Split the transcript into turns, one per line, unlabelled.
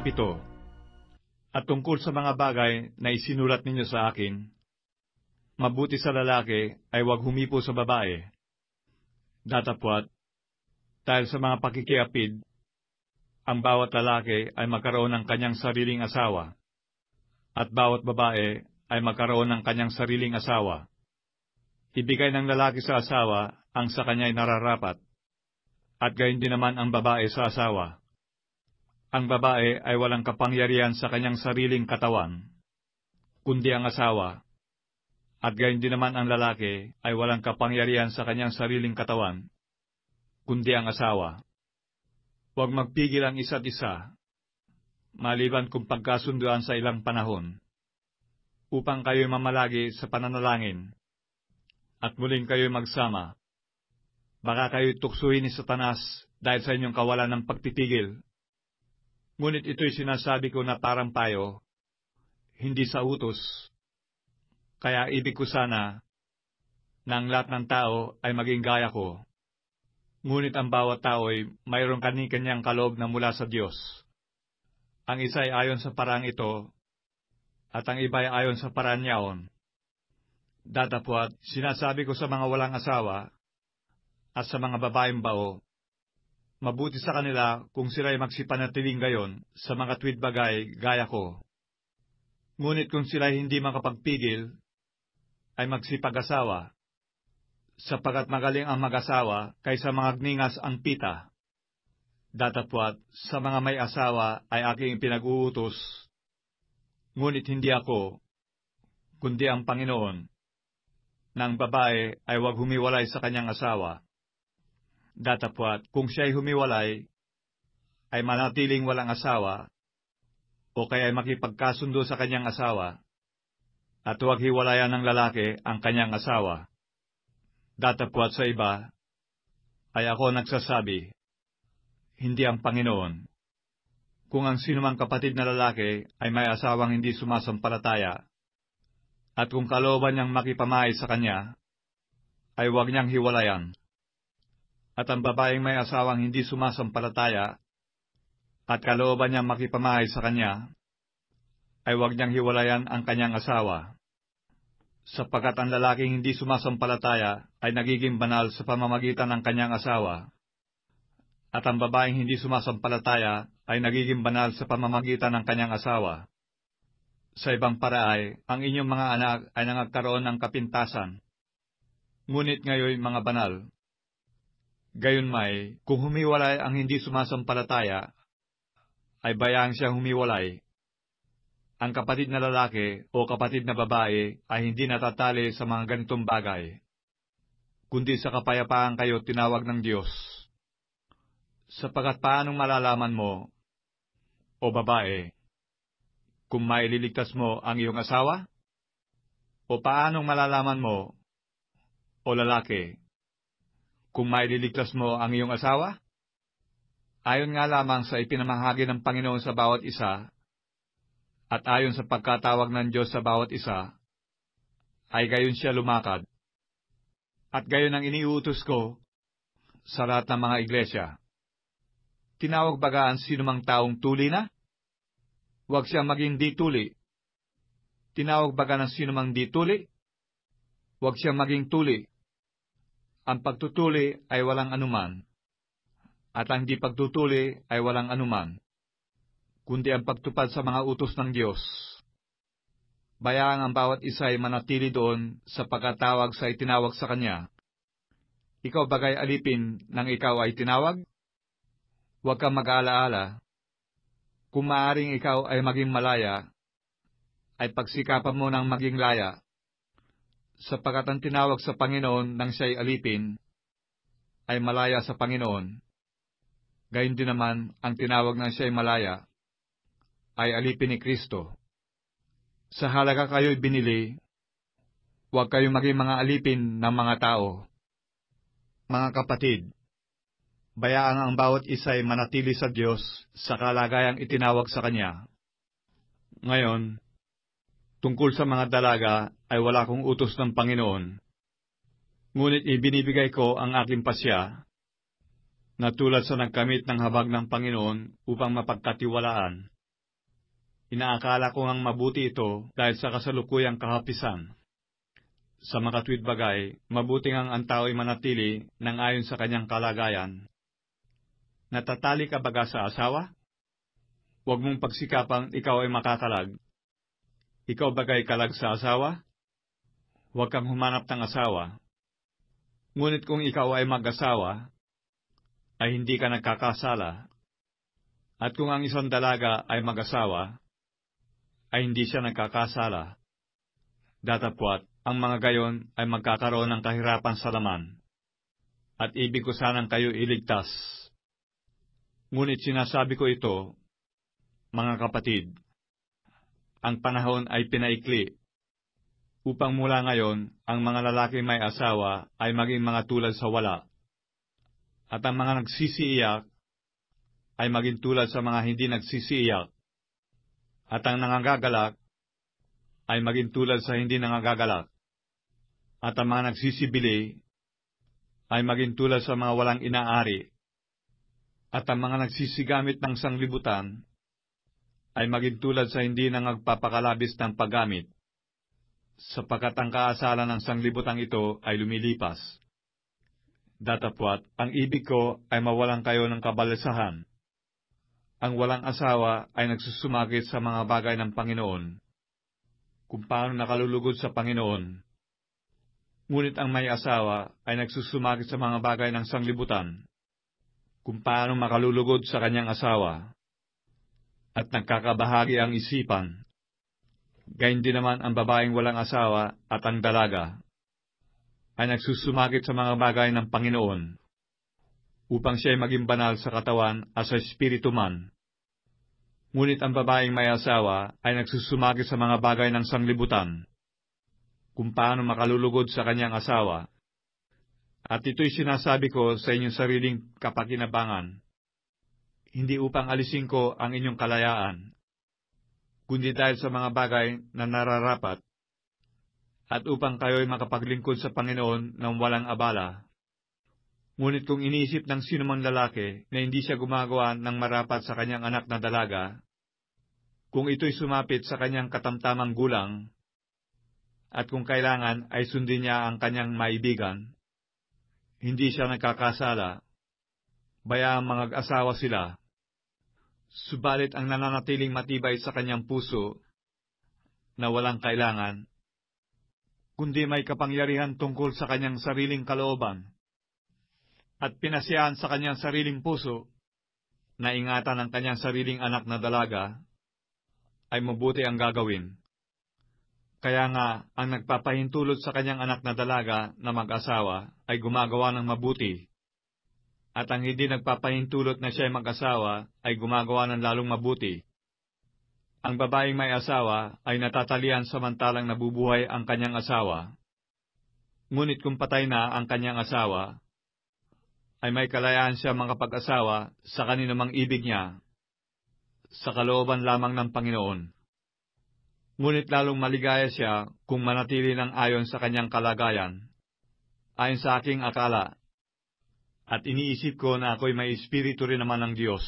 7. At tungkol sa mga bagay na isinulat ninyo sa akin, mabuti sa lalaki ay huwag humipo sa babae. Datapwat, dahil sa mga pakikiapid, ang bawat lalaki ay magkaroon ng kanyang sariling asawa, at bawat babae ay magkaroon ng kanyang sariling asawa. Ibigay ng lalaki sa asawa ang sa kanya'y nararapat, at gayon din naman ang babae sa asawa. Ang babae ay walang kapangyarihan sa kanyang sariling katawan, kundi ang asawa, at gayon din naman ang lalaki ay walang kapangyarihan sa kanyang sariling katawan, kundi ang asawa. Huwag magpigil ang isa't isa, maliban kung pagkasunduan sa ilang panahon, upang kayo'y mamalagi sa pananalangin, at muling kayo'y magsama. Baka kayo'y tuksuhin ni Satanas dahil sa inyong kawalan ng pagpipigil. Ngunit ito'y sinasabi ko na parang payo, hindi sa utos. Kaya ibig ko sana na ang lahat ng tao ay maging gaya ko. Ngunit ang bawat tao ay mayroong kani-kanyang kaloob na mula sa Diyos. Ang isa ay ayon sa parang ito, at ang iba ay ayon sa parang niyaon. Datapwat, sinasabi ko sa mga walang asawa, at sa mga babaeng bao, mabuti sa kanila kung sila'y magsipanatiling gayon sa mga tuwid bagay gaya ko. Ngunit kung sila'y hindi makapagpigil, ay magsipag-asawa, sapagkat magaling ang mag-asawa kaysa mga gningas ang pita. Datapwat, sa mga may asawa ay aking pinag-uutos, ngunit hindi ako, kundi ang Panginoon, na ang babae ay huwag humiwalay sa kanyang asawa. Datapwat, kung siya'y humiwalay, ay manatiling walang asawa, o kaya ay makipagkasundo sa kanyang asawa, at huwag hiwalayan ng lalaki ang kanyang asawa. Datapwat sa iba, ay ako nagsasabi, hindi ang Panginoon. Kung ang sinumang kapatid na lalaki ay may asawang hindi sumasampalataya, at kung kalooban niyang makipamahay sa kanya, ay huwag niyang hiwalayan. At ang babaeng may asawang hindi sumasampalataya, at kalooban niyang makipamahay sa kanya, ay huwag niyang hiwalayan ang kanyang asawa. Sapagkat ang lalaking hindi sumasampalataya ay nagiging banal sa pamamagitan ng kanyang asawa, at ang babaeng hindi sumasampalataya ay nagiging banal sa pamamagitan ng kanyang asawa. Sa ibang paraay, ang inyong mga anak ay nangagkaroon ng kapintasan, ngunit ngayon mga banal. Gayunmay, kung humiwalay ang hindi sumasampalataya, ay bayaan siyang humiwalay. Ang kapatid na lalaki o kapatid na babae ay hindi natatali sa mga ganitong bagay, kundi sa kapayapaan kayo tinawag ng Diyos. Sapagkat paanong malalaman mo, o babae, kung maililigtas mo ang iyong asawa? O paanong malalaman mo, o lalaki, kung maililigtas mo ang iyong asawa? Ayon nga lamang sa ipinamahagi ng Panginoon sa bawat isa, at ayon sa pagkatawag ng Diyos sa bawat isa, ay gayon siya lumakad. At gayon ang iniutos ko sa lahat ng mga iglesia. Tinawag baga ang sinumang taong tuli na? Huwag siyang maging di tuli. Tinawag baga ng sinumang di tuli? Huwag siyang maging tuli. Ang pagtutuli ay walang anuman, at ang di pagtutuli ay walang anuman, kundi ang pagtupad sa mga utos ng Diyos. Bayaan ang bawat isa ay manatili doon sa pagkatawag sa itinawag sa kanya. Ikaw bagay alipin nang ikaw ay tinawag? Huwag kang mag-aala-ala. Kung maaring ikaw ay maging malaya, ay pagsikapan mo ng maging laya, sapagkat ang tinawag sa Panginoon nang siya'y alipin, ay malaya sa Panginoon. Gayon din naman ang tinawag nang siya'y malaya, ay alipin ni Kristo. Sa halaga kayo'y binili, huwag kayong maging mga alipin ng mga tao. Mga kapatid, bayaan ang bawat isa'y manatili sa Diyos sa kalagayang itinawag sa Kanya. Ngayon, tungkol sa mga dalaga ay wala kong utos ng Panginoon, ngunit ibinibigay ko ang aking pasya, na tulad sa nagkamit ng habag ng Panginoon upang mapagkatiwalaan. Inaakala ko ngang mabuti ito dahil sa kasalukuyang kahapisan. Sa makatwid bagay, mabuti ngang ang tao'y manatili nang ayon sa kanyang kalagayan. Natatali ka baga sa asawa? Huwag mong pagsikapang ikaw ay makakalag. Ikaw bagay kalag sa asawa? Huwag kang humanap ng asawa. Ngunit kung ikaw ay mag-asawa, ay hindi ka nagkakasala. At kung ang isang dalaga ay mag-asawa, ay hindi siya nagkakasala. Datapwat, ang mga gayon ay magkakaroon ng kahirapan sa laman. At ibig ko sanang kayo iligtas. Ngunit sinasabi ko ito, mga kapatid, ang panahon ay pinaikli, upang mula ngayon, ang mga lalaki may asawa ay maging mga tulad sa wala, at ang mga nagsisiiyak ay maging tulad sa mga hindi nagsisiiyak, at ang nangangagalak ay maging tulad sa hindi nangangagalak, at ang mga nagsisibili ay maging tulad sa mga walang inaari, at ang mga nagsisigamit ng sanglibutan ay maging tulad sa hindi nangagpapakalabis ng paggamit, sapagkat ang kaasalan ng sanglibutang ito ay lumilipas. Datapwat, ang ibig ko ay mawalan kayo ng kabalisahan. Ang walang asawa ay nagsusumagit sa mga bagay ng Panginoon, kung paano nakalulugod sa Panginoon. Ngunit ang may asawa ay nagsusumagit sa mga bagay ng sanglibutan, kung paano makalulugod sa kanyang asawa, at nagkakabahagi ang isipan. Gayun din naman ang babaeng walang asawa at ang dalaga ay nagsusumagit sa mga bagay ng Panginoon, upang siya ay maging banal sa katawan at sa espiritu man. Ngunit ang babaeng may asawa ay nagsusumagit sa mga bagay ng sanglibutan, kung paano makalulugod sa kanyang asawa. At ito'y sinasabi ko sa inyong sariling kapakinabangan, hindi upang alisin ko ang inyong kalayaan, kundi dahil sa mga bagay na nararapat, at upang kayo'y makapaglingkod sa Panginoon ng walang abala. Ngunit kung iniisip ng sinumang lalaki na hindi siya gumagawa ng marapat sa kanyang anak na dalaga, kung ito'y sumapit sa kanyang katamtamang gulang, at kung kailangan ay sundin niya ang kanyang maibigan, hindi siya nagkakasala, bayaang mag-asawa sila. Subalit ang nananatiling matibay sa kanyang puso, na walang kailangan, kundi may kapangyarihan tungkol sa kanyang sariling kalooban, at pinasiyahan sa kanyang sariling puso, na ingatan ang kanyang sariling anak na dalaga, ay mabuti ang gagawin. Kaya nga, ang nagpapahintulot sa kanyang anak na dalaga na mag-asawa ay gumagawa ng mabuti, at ang hindi nagpapahintulot na siya ay mag-asawa ay gumagawa ng lalong mabuti. Ang babaeng may asawa ay natatalian samantalang nabubuhay ang kanyang asawa. Ngunit kung patay na ang kanyang asawa, ay may kalayaan siya makapag-asawa sa kaninumang ibig niya, sa kalooban lamang ng Panginoon. Ngunit lalong maligaya siya kung manatili ng ayon sa kanyang kalagayan, ayon sa aking akala, at iniisip ko na ako'y may espiritu rin naman ng Diyos.